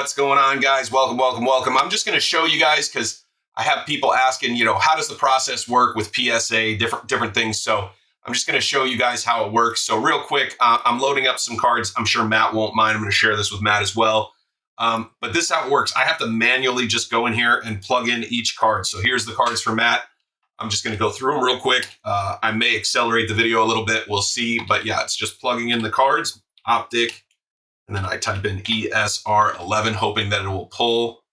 What's going on, guys? Welcome, welcome, welcome. I'm just going to show you guys because I have people asking, how does the process work with PSA, different things. So I'm just going to show you guys how it works. So real quick, I'm loading up some cards. I'm sure Matt won't mind. I'm going to share this with Matt as well. But this is how it works. I have to manually just go in here and plug in each card. So here's the cards for Matt. I'm just going to go through them real quick. I may accelerate the video a little bit. We'll see. But yeah, it's just plugging in the cards, optic, and then I type in ESR11, hoping that it will pull.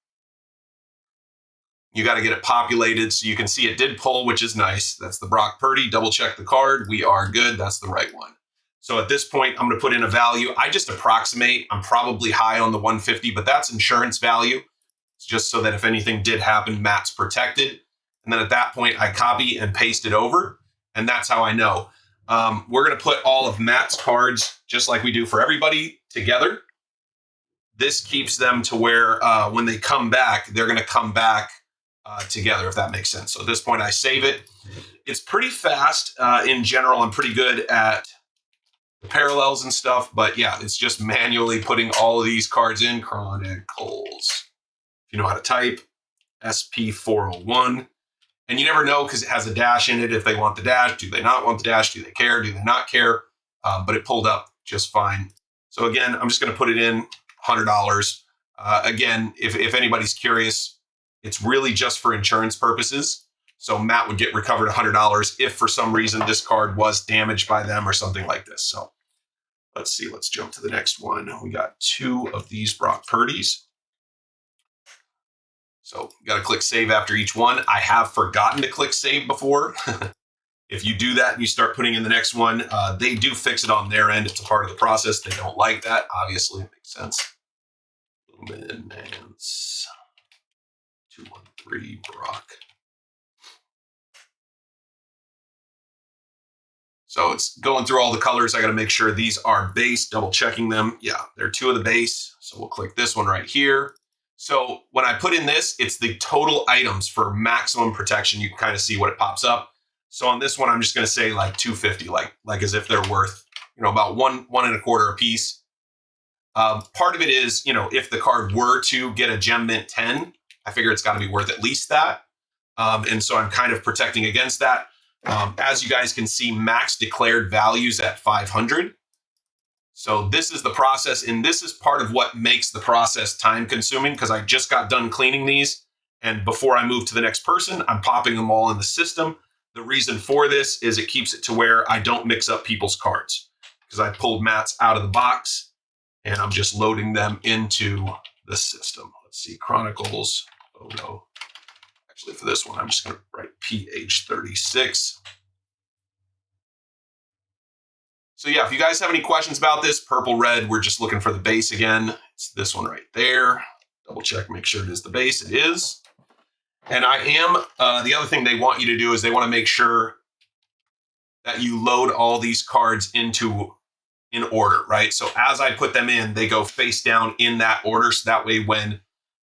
You got to get it populated so you can see it did pull, which is nice. That's the Brock Purdy. Double check the card. We are good. That's the right one. So at this point, I'm going to put in a value. I just approximate. I'm probably high on the 150, but that's insurance value. It's just so that if anything did happen, Matt's protected. And then at that point, I copy and paste it over. And that's how I know. We're going to put all of Matt's cards, just like we do for everybody, together. This keeps them to where when they come back, they're going to come back together, if that makes sense. So at this point, I save it. It's pretty fast. In general, I'm pretty good at the parallels and stuff. But yeah, it's just manually putting all of these cards in. Chronicles. If you know how to type, SP401. And you never know because it has a dash in it. If they want the dash, do they not want the dash? Do they care? Do they not care? But it pulled up just fine. So again, I'm just going to put it in $100. Again, if anybody's curious, it's really just for insurance purposes. So Matt would get recovered $100 if for some reason this card was damaged by them or something like this. So let's see. Let's jump to the next one. We got 2 of these Brock Purdys. So you got to click save after each one. I have forgotten to click save before. If you do that and you start putting in the next one, they do fix it on their end. It's a part of the process. They don't like that. Obviously, it makes sense. Luminance 213 Brock. So it's going through all the colors. I got to make sure these are base, double checking them. Yeah, they're 2 of the base. So we'll click this one right here. So when I put in this, it's the total items for maximum protection. You can kind of see what it pops up. So on this one, I'm just going to say like 250, like as if they're worth, about one and a quarter a piece. Part of it is, if the card were to get a gem mint 10, I figure it's got to be worth at least that. And so I'm kind of protecting against that. As you guys can see, max declared values at 500. So this is the process, and this is part of what makes the process time consuming because I just got done cleaning these. And before I move to the next person, I'm popping them all in the system. The reason for this is it keeps it to where I don't mix up people's cards because I pulled Matt's out of the box and I'm just loading them into the system. Let's see, Chronicles photo. Actually, for this one, I'm just going to write PH36. So yeah, if you guys have any questions about this, purple, red, we're just looking for the base again. It's this one right there. Double check, make sure it is the base. It is. And I am, the other thing they want you to do is they want to make sure that you load all these cards in order, right? So as I put them in, they go face down in that order. So that way when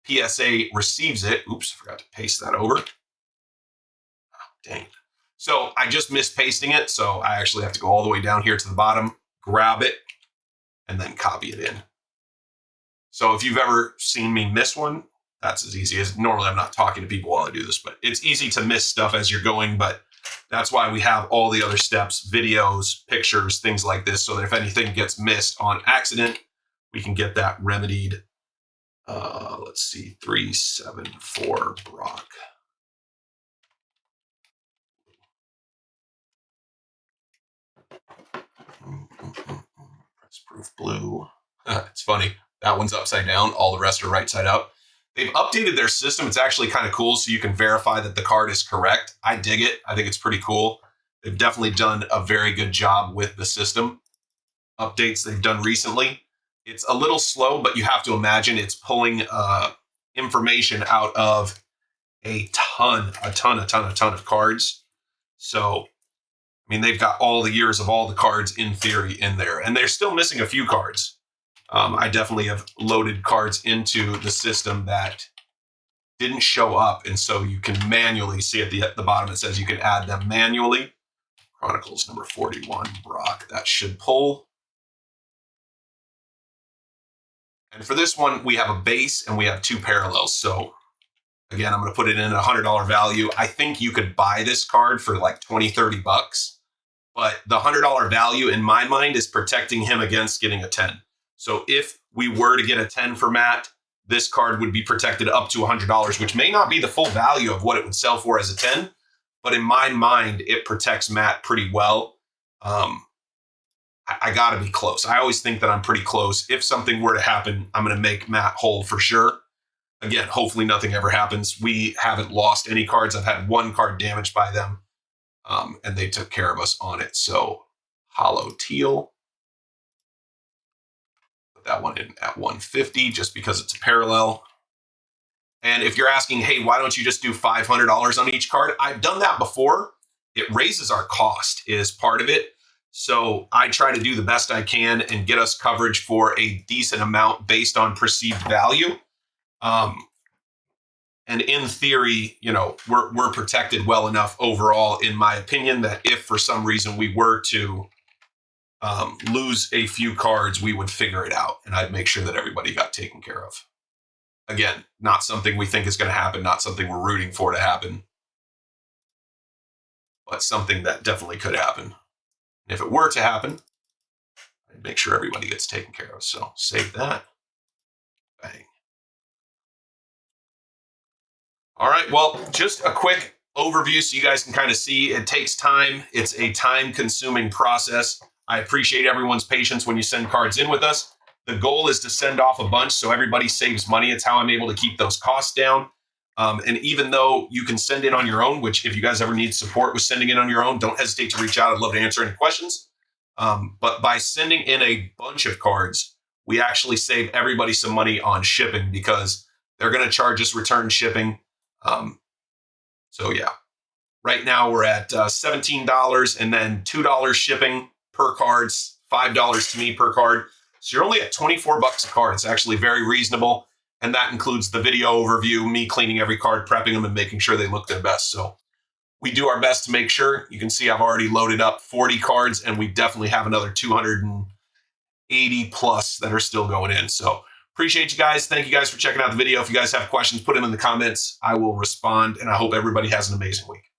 PSA receives it, oops, I forgot to paste that over. Oh, dang it. So I just missed pasting it. So I actually have to go all the way down here to the bottom, grab it, and then copy it in. So if you've ever seen me miss one, that's as easy as, normally I'm not talking to people while I do this, but it's easy to miss stuff as you're going. But that's why we have all the other steps, videos, pictures, things like this, so that if anything gets missed on accident, we can get that remedied. Let's see, 374 Brock. Press proof blue. It's funny. That one's upside down. All the rest are right side up. They've updated their system. It's actually kind of cool so you can verify that the card is correct. I dig it. I think it's pretty cool. They've definitely done a very good job with the system. Updates they've done recently. It's a little slow, but you have to imagine it's pulling information out of a ton of cards. So, I mean, they've got all the years of all the cards in theory in there, and they're still missing a few cards. I definitely have loaded cards into the system that didn't show up, and so you can manually see at the bottom it says you can add them manually. Chronicles number 41, Brock. That should pull. And for this one, we have a base and we have two parallels. So again, I'm going to put it in a $100 value. I think you could buy this card for like 20, 30 bucks. But the $100 value in my mind is protecting him against getting a 10. So if we were to get a 10 for Matt, this card would be protected up to $100, which may not be the full value of what it would sell for as a 10. But in my mind, it protects Matt pretty well. I got to be close. I always think that I'm pretty close. If something were to happen, I'm going to make Matt whole for sure. Again, hopefully nothing ever happens. We haven't lost any cards. I've had one card damaged by them, and they took care of us on it. So hollow teal. Put that one in at 150 just because it's a parallel. And if you're asking, hey, why don't you just do $500 on each card? I've done that before. It raises our cost is part of it. So I try to do the best I can and get us coverage for a decent amount based on perceived value. And in theory, you know, we're protected well enough overall, in my opinion, that if for some reason we were to lose a few cards, we would figure it out. And I'd make sure that everybody got taken care of. Again, not something we think is going to happen, not something we're rooting for to happen, but something that definitely could happen. And if it were to happen, I'd make sure everybody gets taken care of. So save that. Bang. All right, well, just a quick overview so you guys can kind of see. It takes time. It's a time-consuming process. I appreciate everyone's patience when you send cards in with us. The goal is to send off a bunch so everybody saves money. It's how I'm able to keep those costs down. And even though you can send in on your own, which if you guys ever need support with sending in on your own, don't hesitate to reach out. I'd love to answer any questions. But by sending in a bunch of cards, we actually save everybody some money on shipping because they're going to charge us return shipping. So yeah, right now we're at $17 and then $2 shipping per card, $5 to me per card. So you're only at 24 bucks a card. It's actually very reasonable. And that includes the video overview, me cleaning every card, prepping them and making sure they look their best. So we do our best to make sure. You can see I've already loaded up 40 cards and we definitely have another 280 plus that are still going in. So appreciate you guys. Thank you guys for checking out the video. If you guys have questions, put them in the comments. I will respond, and I hope everybody has an amazing week.